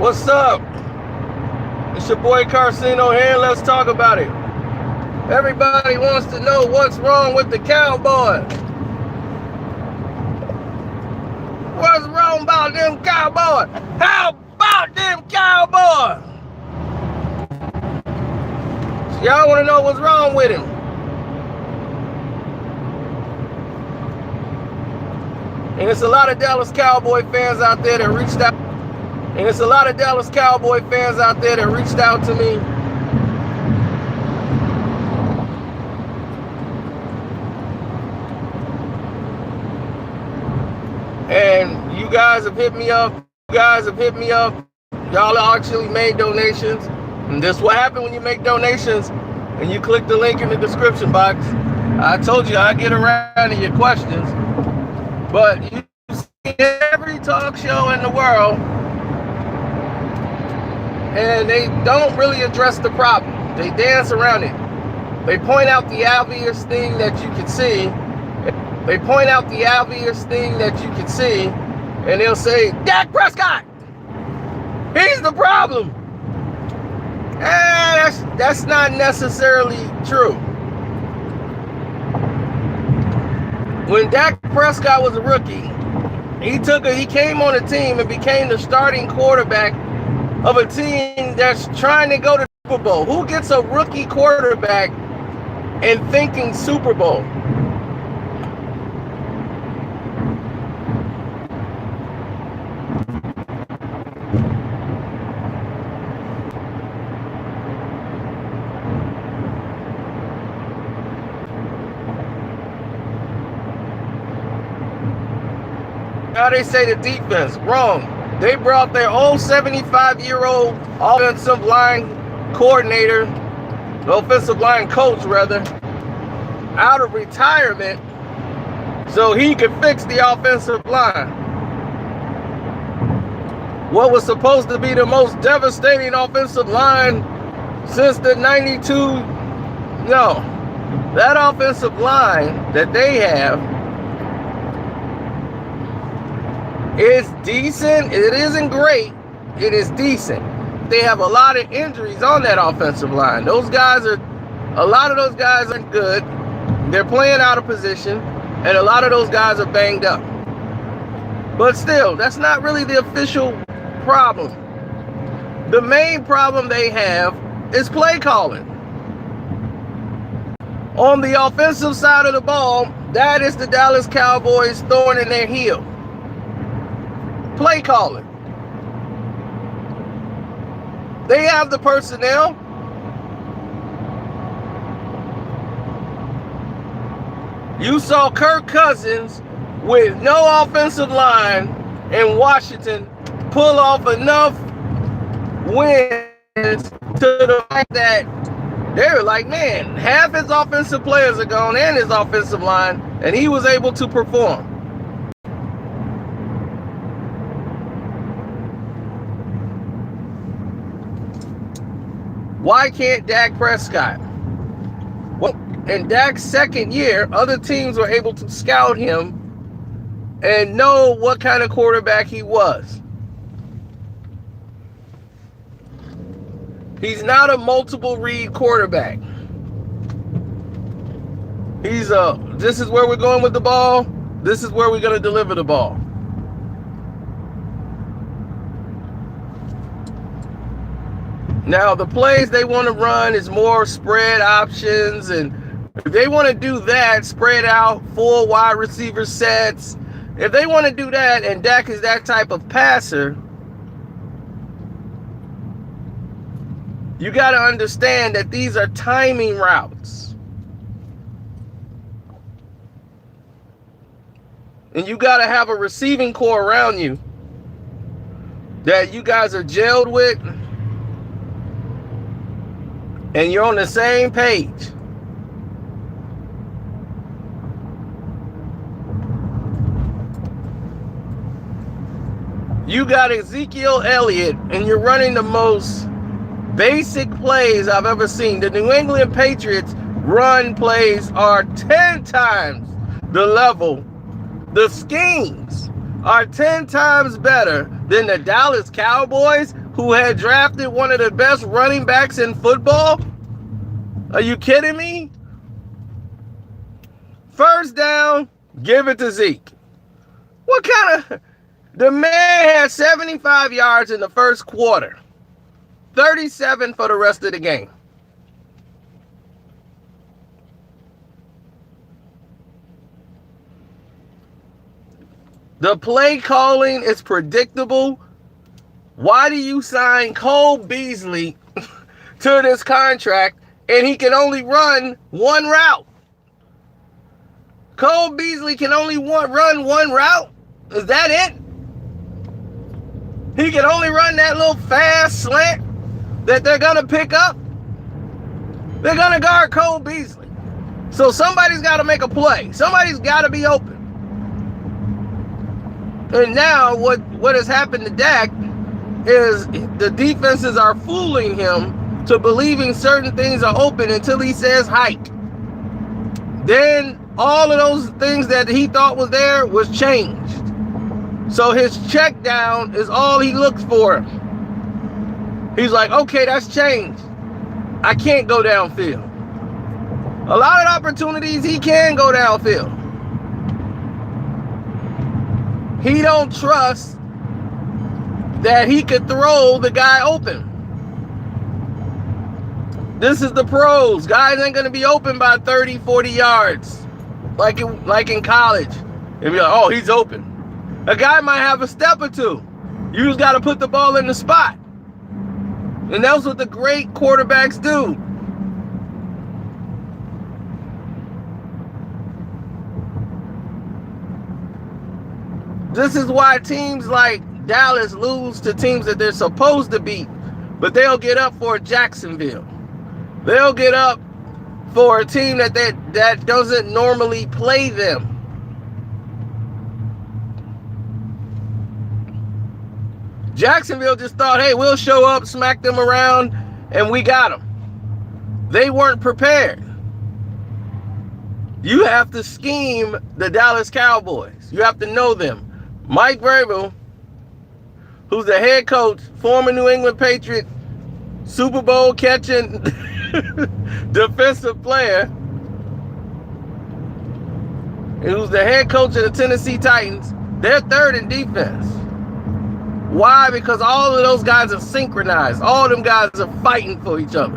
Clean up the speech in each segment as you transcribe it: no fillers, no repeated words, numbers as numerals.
What's up? It's your boy Karceno here. Let's talk about it. Everybody wants to know what's wrong with the Cowboys. What's wrong about them Cowboys? How about them Cowboys? So y'all want to know what's wrong with him. And it's a lot of Dallas Cowboy fans out there that reached out. To me. And you guys have hit me up. Y'all actually made donations. And this is what happened when you make donations and you click the link in the description box. I told you I'd get around to your questions. But you see every talk show in the world, and they don't really address the problem. They dance around it. They point out the obvious thing that you can see. And they'll say, Dak Prescott, he's the problem. That's not necessarily true. When Dak Prescott was a rookie, he came on a team and became the starting quarterback of a team that's trying to go to the Super Bowl. Who gets a rookie quarterback and thinking Super Bowl? Now they say the defense, wrong. They brought their old 75-year-old offensive line coordinator, offensive line coach rather, out of retirement so he could fix the offensive line. What was supposed to be the most devastating offensive line since the 92, no, that offensive line that they have is decent. It isn't great. It is decent. They have a lot of injuries on that offensive line. A lot of those guys aren't good. They're playing out of position, and a lot of those guys are banged up. But still, that's not really the official problem. The main problem they have is play calling. On the offensive side of the ball, that is the Dallas Cowboys thorn in their heel. Play calling. They have the personnel. You saw Kirk Cousins with no offensive line in Washington pull off enough wins to the fact that they were like, man, half his offensive players are gone and his offensive line, and he was able to perform. Why can't Dak Prescott? Well, in Dak's second year, other teams were able to scout him and know what kind of quarterback he was. He's not a multiple read quarterback. This is where we're going with the ball. This is where we're going to deliver the ball. Now, the plays they want to run is more spread options, and if they want to do that, spread out 4 wide receiver sets, if they want to do that, and Dak is that type of passer, you got to understand that these are timing routes. And you got to have a receiving core around you that you guys are gelled with, and you're on the same page. You got Ezekiel Elliott, and you're running the most basic plays I've ever seen. The New England Patriots run plays are 10 times the level. The schemes are 10 times better than the Dallas Cowboys who had drafted one of the best running backs in football? Are you kidding me? First down, give it to Zeke. What kind of... The man had 75 yards in the first quarter. 37 for the rest of the game. The play calling is predictable. Why do you sign Cole Beasley to this contract and he can only run one route? Cole Beasley can only run one route? Is that it? He can only run that little fast slant that they're going to pick up? They're going to guard Cole Beasley. So somebody's got to make a play. Somebody's got to be open. And now what has happened to Dak is the defenses are fooling him to believing certain things are open until he says hike. Then all of those things that he thought was there was changed. So his check down is all he looks for. He's like, okay, that's changed. I can't go downfield. A lot of opportunities he can go downfield. He don't trust that he could throw the guy open. This is the pros. Guys ain't going to be open by 30, 40 yards like in college. And be like, oh, he's open. A guy might have a step or two. You just got to put the ball in the spot. And that's what the great quarterbacks do. This is why teams like Dallas lose to teams that they're supposed to beat, but they'll get up for Jacksonville. They'll get up for a team that doesn't normally play them. Jacksonville just thought, hey, we'll show up, smack them around, and we got them. They weren't prepared. You have to scheme the Dallas Cowboys. You have to know them. Mike Vrabel, who's the head coach, former New England Patriot, Super Bowl catching defensive player, and who's the head coach of the Tennessee Titans, they're third in defense. Why? Because all of those guys are synchronized. All of them guys are fighting for each other.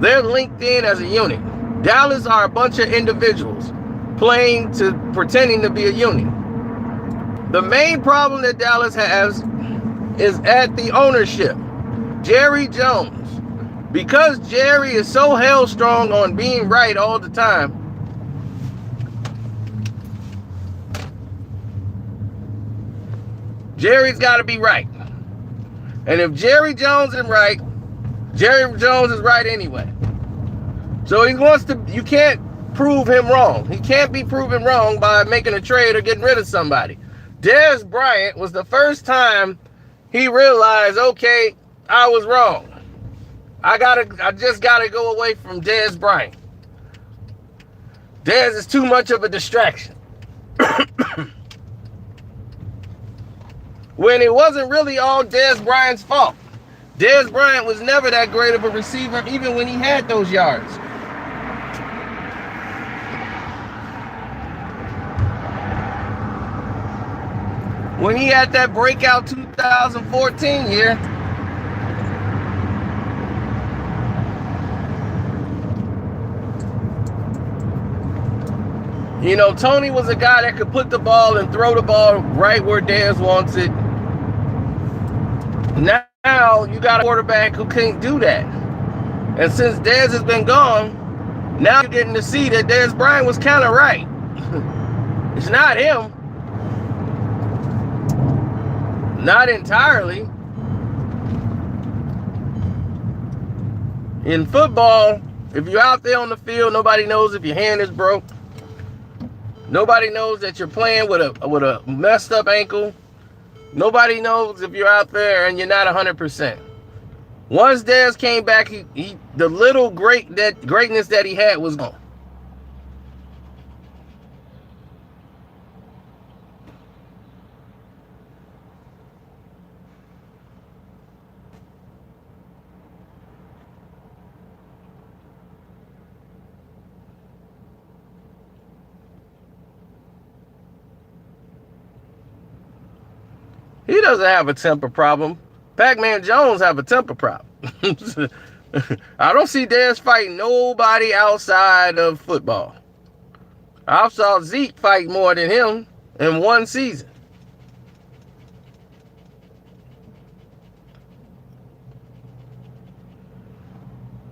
They're linked in as a unit. Dallas are a bunch of individuals pretending to be a unit. The main problem that Dallas has is at the ownership. Jerry Jones. Because Jerry is so hell-strong on being right all the time, Jerry's got to be right. And if Jerry Jones is right, Jerry Jones is right anyway. So you can't prove him wrong. He can't be proven wrong by making a trade or getting rid of somebody. Dez Bryant was the first time he realized, okay, I was wrong. I just gotta go away from Dez Bryant. Dez is too much of a distraction. When it wasn't really all Dez Bryant's fault. Dez Bryant was never that great of a receiver, even when he had those yards. When he had that breakout 2014 year, you know, Tony was a guy that could put the ball and throw the ball right where Dez wants it. Now you got a quarterback who can't do that. And since Dez has been gone, now you're getting to see that Dez Bryant was kind of right. It's not him. Not entirely. In football, if you're out there on the field, nobody knows if your hand is broke. Nobody knows that you're playing with a messed up ankle. Nobody knows if you're out there and you're not 100%. Once Dez came back, the little greatness that he had was gone. He doesn't have a temper problem. Pac-Man Jones have a temper problem. I don't see Dez fighting nobody outside of football. I saw Zeke fight more than him in one season.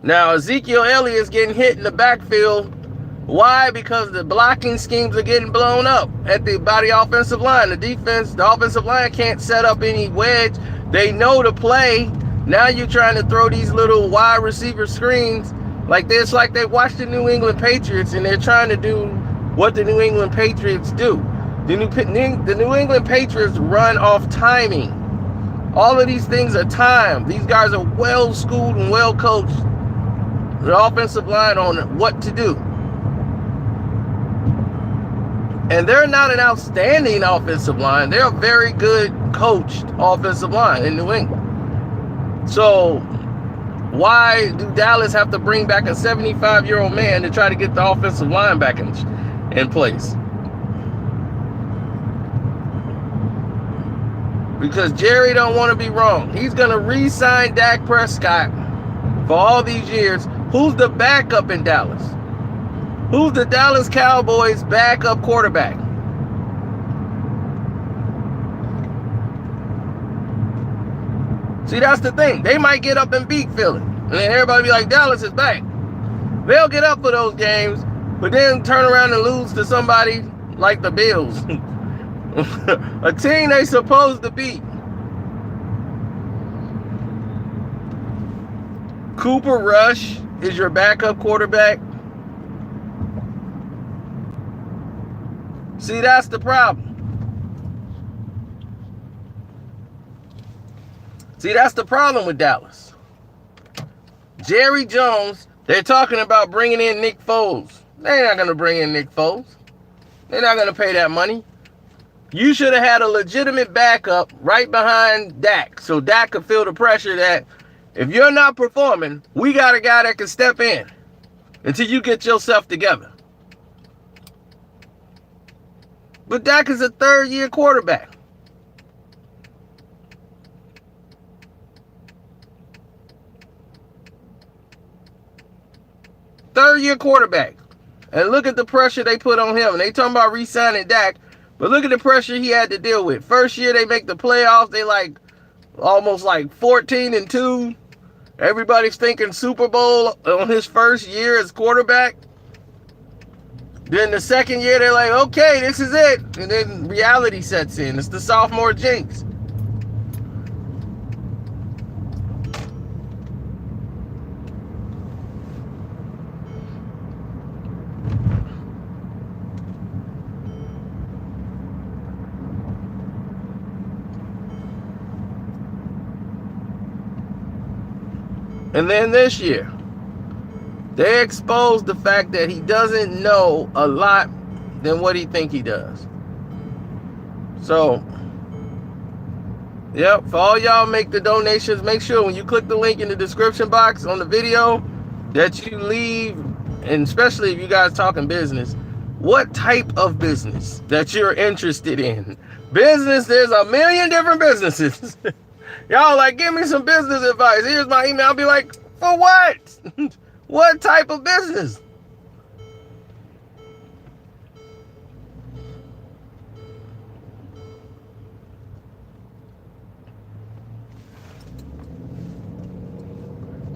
Now, Ezekiel Elliott's getting hit in the backfield. Why? Because the blocking schemes are getting blown up by the offensive line. The offensive line can't set up any wedge. They know the play. Now you're trying to throw these little wide receiver screens like this, like they watch the New England Patriots and they're trying to do what the New England Patriots do. The New England Patriots run off timing. All of these things are timed. These guys are well schooled and well coached. The offensive line on what to do. And they're not an outstanding offensive line. They're a very good coached offensive line in New England. So why do Dallas have to bring back a 75-year-old man to try to get the offensive line back in place? Because Jerry don't want to be wrong. He's going to re-sign Dak Prescott for all these years. Who's the backup in Dallas? Who's the Dallas Cowboys backup quarterback? See, that's the thing. They might get up and beat Philly. And then everybody be like, Dallas is back. They'll get up for those games, but then turn around and lose to somebody like the Bills. A team they supposed to beat. Cooper Rush is your backup quarterback. See, that's the problem. See, that's the problem with Dallas. Jerry Jones, they're talking about bringing in Nick Foles. They're not going to bring in Nick Foles. They're not going to pay that money. You should have had a legitimate backup right behind Dak, so Dak could feel the pressure that if you're not performing, we got a guy that can step in until you get yourself together. But Dak is a third-year quarterback. Third-year quarterback. And look at the pressure they put on him. And they talking about re-signing Dak, but look at the pressure he had to deal with. First year they make the playoffs, they almost 14-2. Everybody's thinking Super Bowl on his first year as quarterback. Then the second year, they're like, okay, this is it. And then reality sets in. It's the sophomore jinx. And then this year, they exposed the fact that he doesn't know a lot than what he think he does. So, yep, for all y'all make the donations, make sure when you click the link in the description box on the video that you leave, and especially if you guys talking business, what type of business that you're interested in. Business, there's a million different businesses. Y'all like, give me some business advice. Here's my email. I'll be like, for what? What type of business?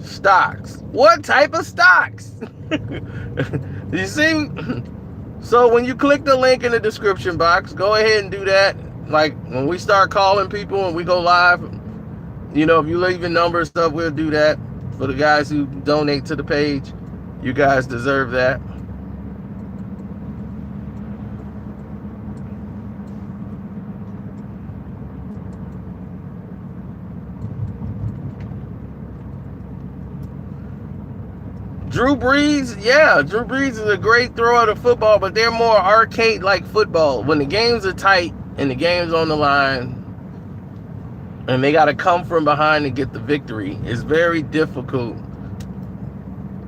Stocks. What type of stocks? You see? So when you click the link in the description box, go ahead and do that. Like when we start calling people and we go live, you know, if you leave your number and stuff, we'll do that. For the guys who donate to the page, you guys deserve that. Drew Brees, yeah, Drew Brees is a great thrower of the football, but they're more arcade-like football. When the games are tight and the game's on the line, and they got to come from behind to get the victory, it's very difficult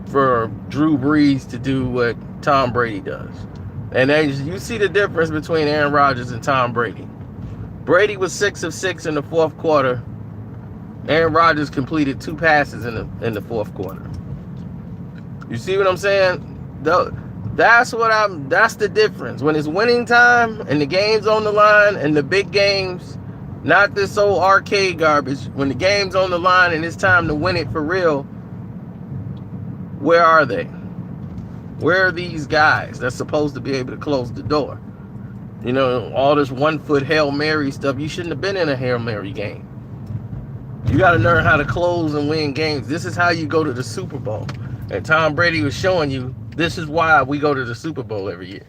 for Drew Brees to do what Tom Brady does. And you see the difference between Aaron Rodgers and Tom Brady. Brady was 6 of 6 in the fourth quarter. Aaron Rodgers completed 2 passes in the fourth quarter. You see what I'm saying? That's the difference. When it's winning time and the game's on the line and the big games, not this old arcade garbage. When the game's on the line and it's time to win it for real, where are they? Where are these guys that's supposed to be able to close the door? You know, all this 1-foot Hail Mary stuff. You shouldn't have been in a Hail Mary game. You got to learn how to close and win games. This is how you go to the Super Bowl. And Tom Brady was showing you, this is why we go to the Super Bowl every year.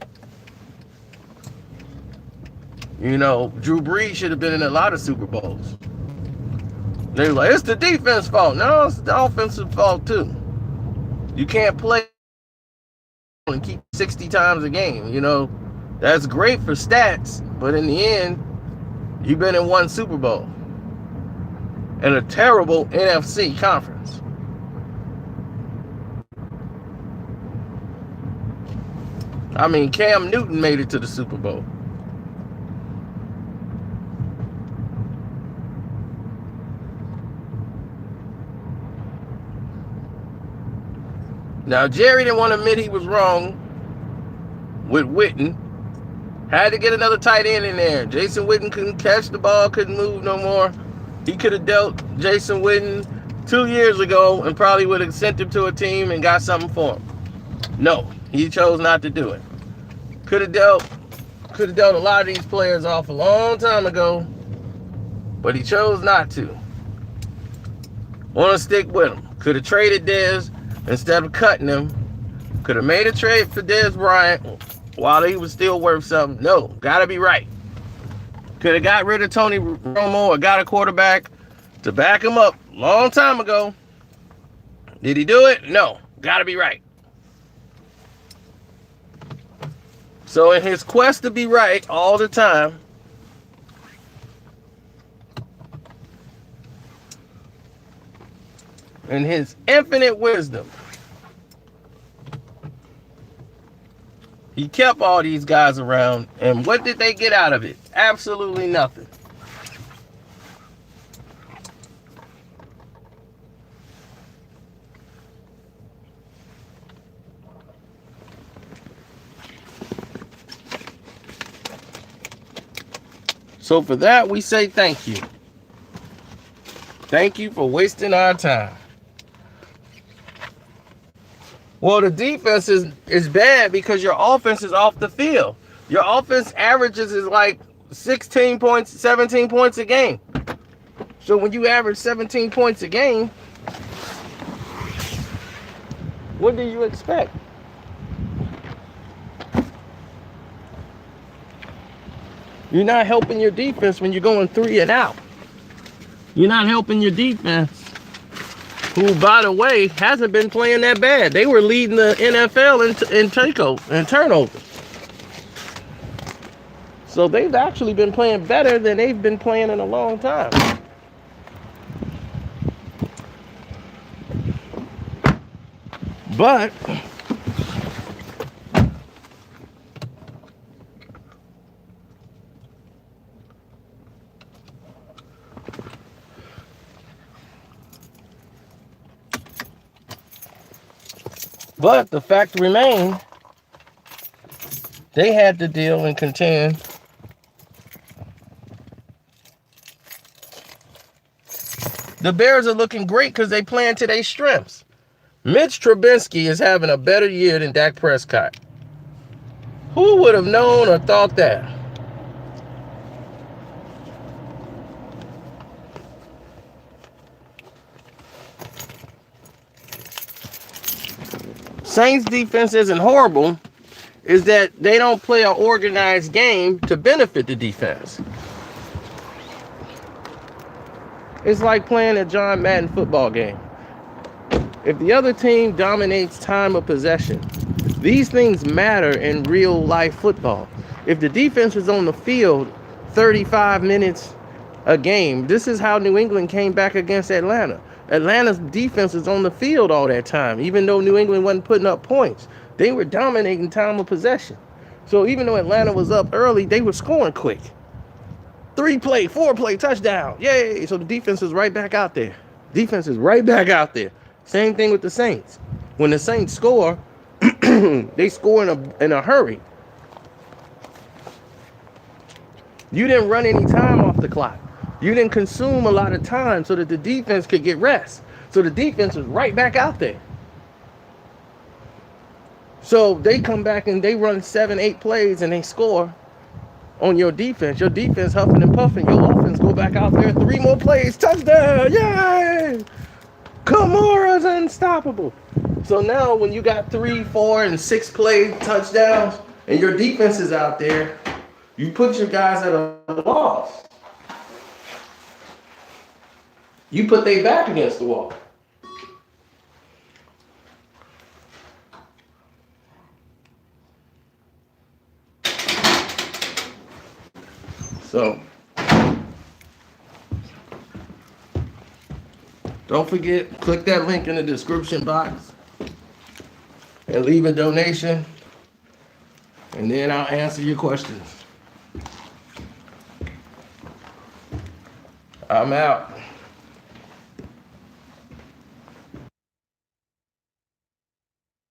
You know, Drew Brees should have been in a lot of Super Bowls. They were like, it's the defense fault. No, it's the offensive fault too. You can't play and keep 60 times a game. You know, that's great for stats, but in the end, you've been in 1 Super Bowl and a terrible NFC conference. I mean, Cam Newton made it to the Super Bowl. Now, Jerry didn't want to admit he was wrong with Witten. Had to get another tight end in there. Jason Witten couldn't catch the ball, couldn't move no more. He could have dealt Jason Witten 2 years ago and probably would have sent him to a team and got something for him. No, he chose not to do it. Could have dealt a lot of these players off a long time ago, but he chose not to. Want to stick with him. Could have traded Dez instead of cutting him. Could have made a trade for Dez Bryant while he was still worth something. No, gotta be right. Could have got rid of Tony Romo or got a quarterback to back him up a long time ago. Did he do it? No, gotta be right. So in his quest to be right all the time, in his infinite wisdom, he kept all these guys around, and what did they get out of it? Absolutely nothing. So for that, we say thank you. Thank you for wasting our time. Well, the defense is bad because your offense is off the field. Your offense averages is like 16 points, 17 points a game. So when you average 17 points a game, what do you expect? You're not helping your defense when you're going 3 and out. You're not helping your defense, who, by the way, hasn't been playing that bad. They were leading the NFL in turnovers. So they've actually been playing better than they've been playing in a long time. But the fact remains, they had to deal and contend the Bears are looking great because they playing to their strengths. Mitch Trubisky is having a better year than Dak Prescott. Who would have known or thought that? Saints defense isn't horrible, is that they don't play an organized game to benefit the defense. It's like playing a John Madden football game. If the other team dominates time of possession, these things matter in real life football. If the defense is on the field 35 minutes a game, this is how New England came back against Atlanta. Atlanta's defense is on the field all that time, even though New England wasn't putting up points. They were dominating time of possession. So even though Atlanta was up early, they were scoring quick. 3-play, 4-play touchdown. Yay. So the defense is right back out there. Defense is right back out there. Same thing with the Saints. When the Saints score, they score in a hurry. You didn't run any time off the clock. You didn't consume a lot of time so that the defense could get rest. So the defense was right back out there. So they come back and they run 7-8 plays and they score on your defense. Your defense huffing and puffing. Your offense go back out there, 3 more plays, touchdown, yay! Kamara's unstoppable. So now when you got 3, 4, and 6 play touchdowns and your defense is out there, you put your guys at a loss. You put their back against the wall. So, don't forget, click that link in the description box and leave a donation, and then I'll answer your questions. I'm out.